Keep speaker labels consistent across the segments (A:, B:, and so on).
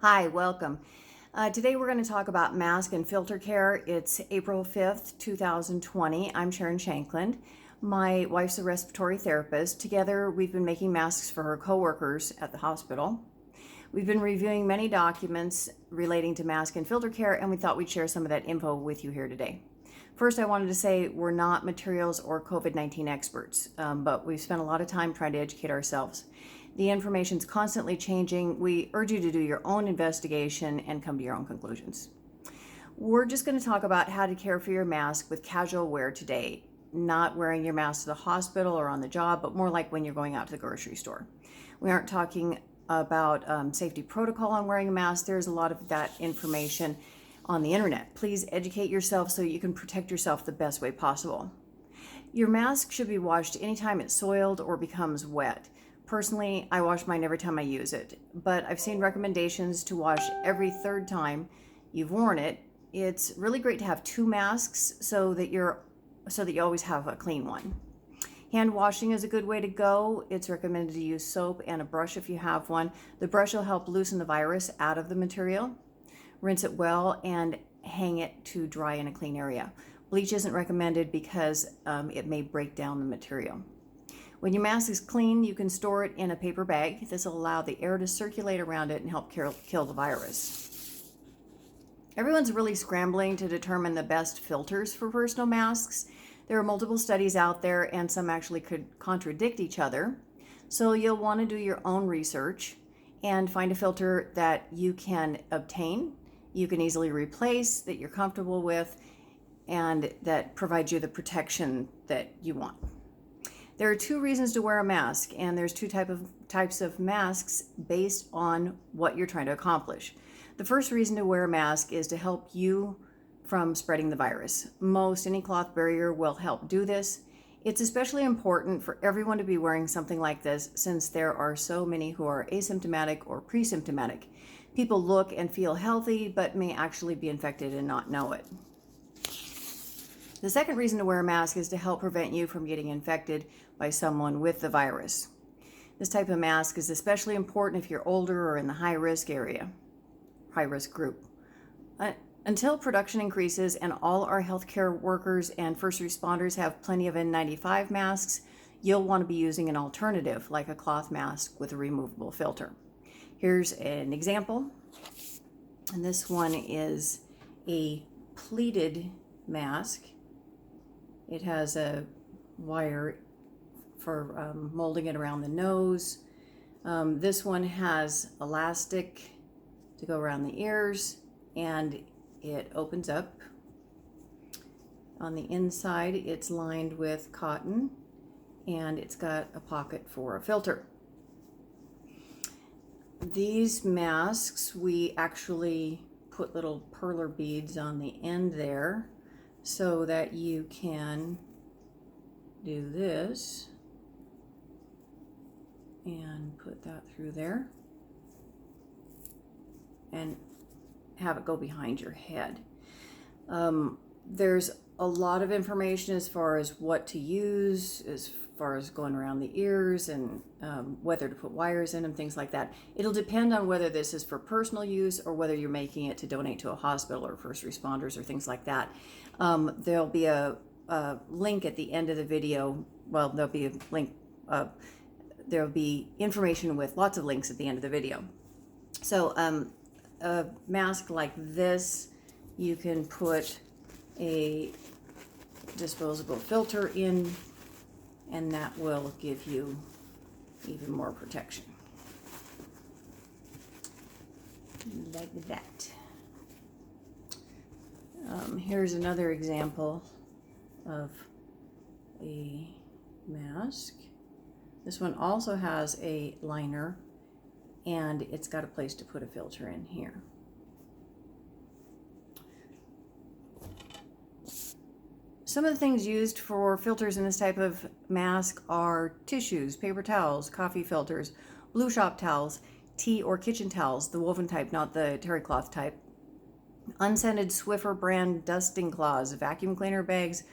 A: Hi, welcome. Today we're going to talk about mask and filter care. It's April 5th, 2020. I'm Sharon Shankland. My wife's a respiratory therapist. Together we've been making masks for her coworkers at the hospital. We've been reviewing many documents relating to mask and filter care, and we thought we'd share some of that info with you here today. First, I wanted to say we're not materials or COVID-19 experts, but we've spent a lot of time trying to educate ourselves. The information's constantly changing. We urge you to do your own investigation and come to your own conclusions. We're just going to talk about how to care for your mask with casual wear today. Not wearing your mask to the hospital or on the job, but more like when you're going out to the grocery store. We aren't talking about safety protocol on wearing a mask. There's a lot of that information on the internet. Please educate yourself so you can protect yourself the best way possible. Your mask should be washed anytime it's soiled or becomes wet. Personally, I wash mine every time I use it, but I've seen recommendations to wash every third time you've worn it. It's really great to have two masks so that you always have a clean one. Hand washing is a good way to go. It's recommended to use soap and a brush if you have one. The brush will help loosen the virus out of the material. Rinse it well and hang it to dry in a clean area. Bleach isn't recommended because it may break down the material. When your mask is clean, you can store it in a paper bag. This will allow the air to circulate around it and help kill the virus. Everyone's really scrambling to determine the best filters for personal masks. There are multiple studies out there, and some actually could contradict each other. So you'll want to do your own research and find a filter that you can obtain, you can easily replace, that you're comfortable with, and that provides you the protection that you want. There are two reasons to wear a mask, and there's two types of masks based on what you're trying to accomplish. The first reason to wear a mask is to help you from spreading the virus. Most any cloth barrier will help do this. It's especially important for everyone to be wearing something like this since there are so many who are asymptomatic or pre-symptomatic. People look and feel healthy but may actually be infected and not know it. The second reason to wear a mask is to help prevent you from getting infected by someone with the virus. This type of mask is especially important if you're older or in the high-risk group. Until production increases and all our healthcare workers and first responders have plenty of N95 masks, you'll want to be using an alternative like a cloth mask with a removable filter. Here's an example, and this one is a pleated mask. It has a wire for molding it around the nose. This one has elastic to go around the ears, and it opens up. On the inside, it's lined with cotton, and it's got a pocket for a filter. These masks, we actually put little perler beads on the end there so that you can do this and put that through there and have it go behind your head. There's a lot of information as far as what to use, as far as going around the ears and whether to put wires in and things like that. It'll depend on whether this is for personal use or whether you're making it to donate to a hospital or first responders or things like that. There'll be a link at the end of the video. Well, there'll be a link. There'll be information with lots of links at the end of the video. So a mask like this, you can put a disposable filter in, and that will give you even more protection. Like that. Here's another example of a mask. This one also has a liner, and it's got a place to put a filter in here. Some of the things used for filters in this type of mask are tissues, paper towels, coffee filters, Blue Shop towels, tea or kitchen towels, the woven type, not the terry cloth type, unscented Swiffer brand dusting cloths, vacuum cleaner bags,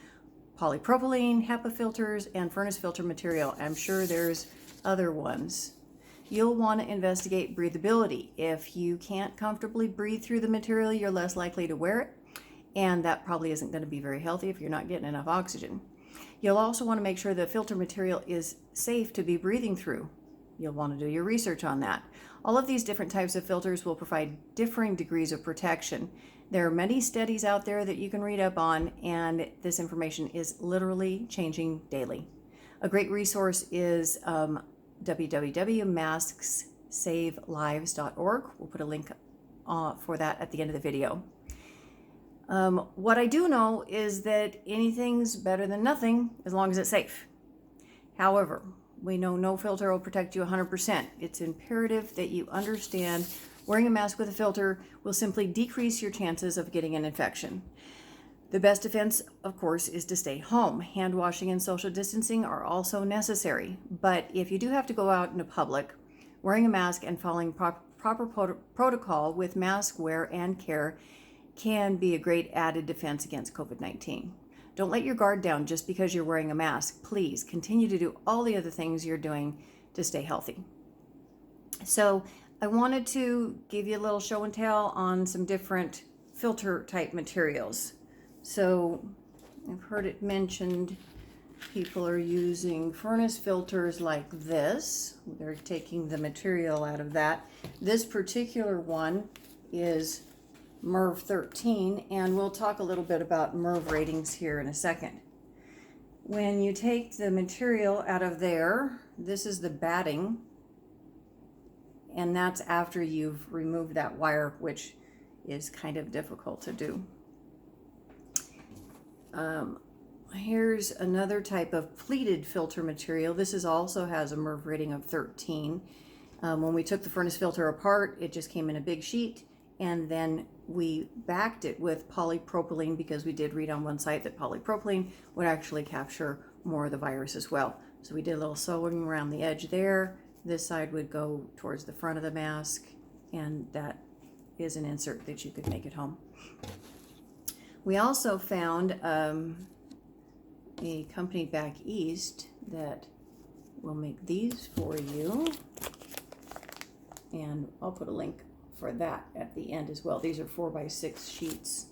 A: polypropylene, HEPA filters, and furnace filter material. I'm sure there's other ones. you'll want to investigate breathability. If you can't comfortably breathe through the material, you're less likely to wear it, and that probably isn't going to be very healthy if you're not getting enough oxygen. You'll also want to make sure the filter material is safe to be breathing through. You'll want to do your research on that. All of these different types of filters will provide differing degrees of protection. There are many studies out there that you can read up on, and this information is literally changing daily. A great resource is www.masksavelives.org. We'll put a link for that at the end of the video. What I do know is that anything's better than nothing as long as it's safe. However, we know no filter will protect you 100%. It's imperative that you understand wearing a mask with a filter will simply decrease your chances of getting an infection. The best defense, of course, is to stay home. Hand washing and social distancing are also necessary. But if you do have to go out into public, wearing a mask and following proper protocol with mask wear and care can be a great added defense against COVID-19. Don't let your guard down just because you're wearing a mask. Please continue to do all the other things you're doing to stay healthy. So I wanted to give you a little show and tell on some different filter type materials. So I've heard it mentioned people are using furnace filters like this. They're taking the material out of that. This particular one is MERV 13, and we'll talk a little bit about MERV ratings here in a second. When you take the material out of there, this is the batting, and that's after you've removed that wire, which is kind of difficult to do. Here's another type of pleated filter material. This also has a MERV rating of 13. When we took the furnace filter apart, it just came in a big sheet, and then we backed it with polypropylene because we did read on one site that polypropylene would actually capture more of the virus as well. So we did a little sewing around the edge there. This side would go towards the front of the mask, and that is an insert that you could make at home. We also found a company back east that will make these for you, and I'll put a link for that at the end as well. These are 4x6 sheets.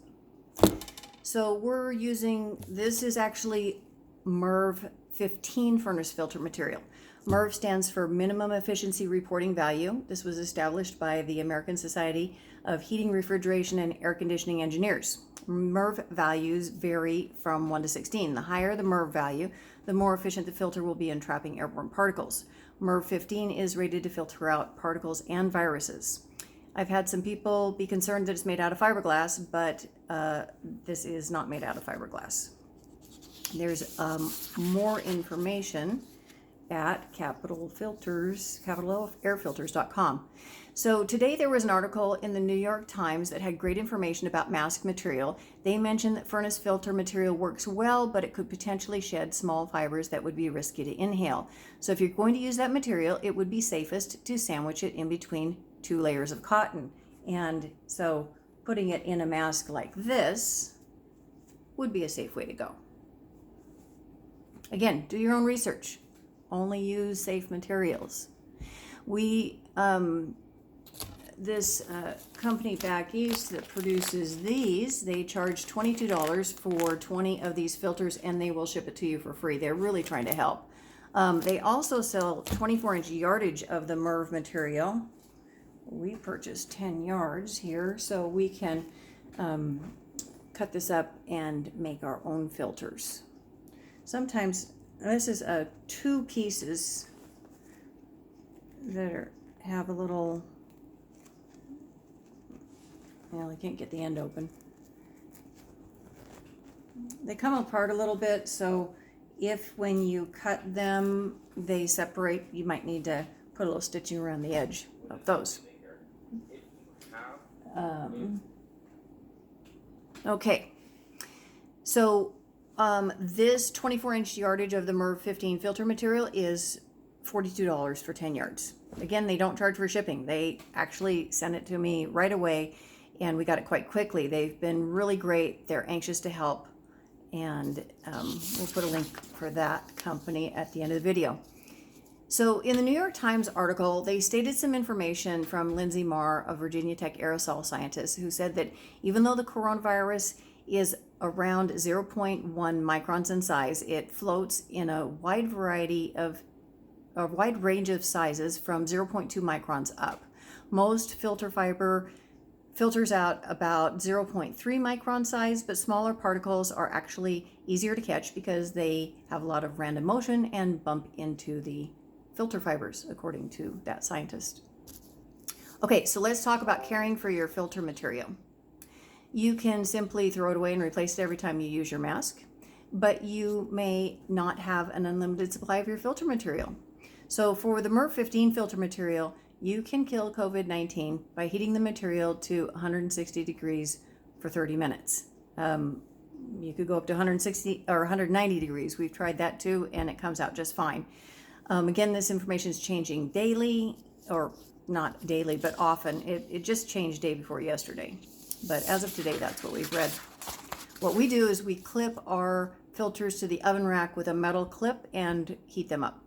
A: So we're using, this is actually MERV 15 furnace filter material. MERV stands for Minimum Efficiency Reporting Value. This was established by the American Society of Heating, Refrigeration, and Air Conditioning Engineers. MERV values vary from 1 to 16. The higher the MERV value, the more efficient the filter will be in trapping airborne particles. MERV 15 is rated to filter out particles and viruses. I've had some people be concerned that it's made out of fiberglass, but this is not made out of fiberglass. There's more information at capitalairfilters.com. So today there was an article in the New York Times that had great information about mask material. They mentioned that furnace filter material works well, but it could potentially shed small fibers that would be risky to inhale. So if you're going to use that material, it would be safest to sandwich it in between 2 layers of cotton. And so putting it in a mask like this would be a safe way to go. Again, do your own research. Only use safe materials. This company back east that produces these, they charge $22 for 20 of these filters, and they will ship it to you for free. They're really trying to help. They also sell 24-inch yardage of the MERV material. We purchased 10 yards here, so we can cut this up and make our own filters. Sometimes, this is 2 pieces that have a little, well, I can't get the end open. They come apart a little bit, so if when you cut them, they separate, you might need to put a little stitching around the edge of those. Okay, so this 24-inch yardage of the MERV 15 filter material is $42 for 10 yards. Again, they don't charge for shipping. They actually sent it to me right away, and we got it quite quickly. They've been really great. They're anxious to help, and we'll put a link for that company at the end of the video. So in the New York Times article, they stated some information from Lindsay Marr, a Virginia Tech aerosol scientist, who said that even though the coronavirus is around 0.1 microns in size, it floats in a wide range of sizes from 0.2 microns up. Most filter fiber filters out about 0.3 micron size, but smaller particles are actually easier to catch because they have a lot of random motion and bump into the filter fibers, according to that scientist. Okay, so let's talk about caring for your filter material. You can simply throw it away and replace it every time you use your mask, but you may not have an unlimited supply of your filter material. So for the MERV 15 filter material, you can kill COVID-19 by heating the material to 160 degrees for 30 minutes. You could go up to 160 or 190 degrees. We've tried that too, and it comes out just fine. Again, this information is changing daily, or not daily, but often. It just changed day before yesterday. But as of today, that's what we've read. What we do is we clip our filters to the oven rack with a metal clip and heat them up.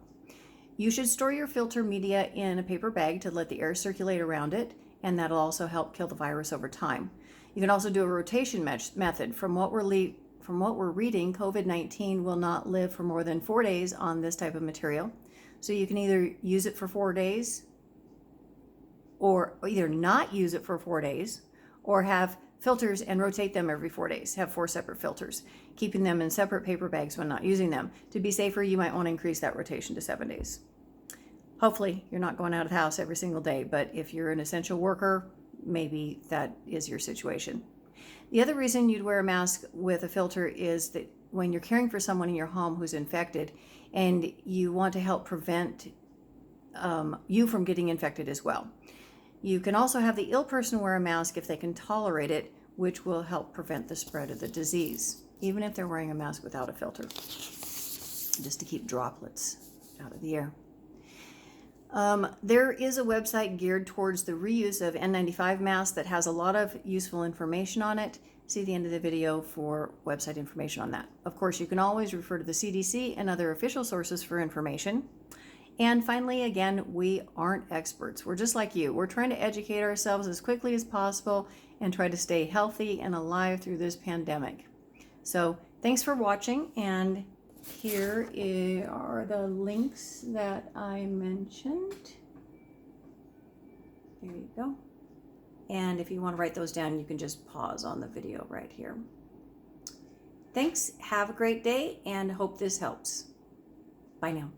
A: You should store your filter media in a paper bag to let the air circulate around it, and that'll also help kill the virus over time. You can also do a rotation method. From what we're reading, COVID-19 will not live for more than 4 days on this type of material. So you can either use it for 4 days, or either not use it for 4 days, or have filters and rotate them every 4 days. Have 4 separate filters, keeping them in separate paper bags when not using them. To be safer, you might want to increase that rotation to 7 days. Hopefully, you're not going out of the house every single day, but if you're an essential worker, maybe that is your situation. The other reason you'd wear a mask with a filter is that when you're caring for someone in your home who's infected and you want to help prevent you from getting infected as well. You can also have the ill person wear a mask if they can tolerate it, which will help prevent the spread of the disease, even if they're wearing a mask without a filter, just to keep droplets out of the air. There is a website geared towards the reuse of N95 masks that has a lot of useful information on it. See the end of the video for website information on that. Of course, you can always refer to the CDC and other official sources for information. And finally, again, we aren't experts. We're just like you. We're trying to educate ourselves as quickly as possible and try to stay healthy and alive through this pandemic. So thanks for watching, and here are the links that I mentioned. There you go. And if you want to write those down, you can just pause on the video right here. Thanks. Have a great day and hope this helps. Bye now.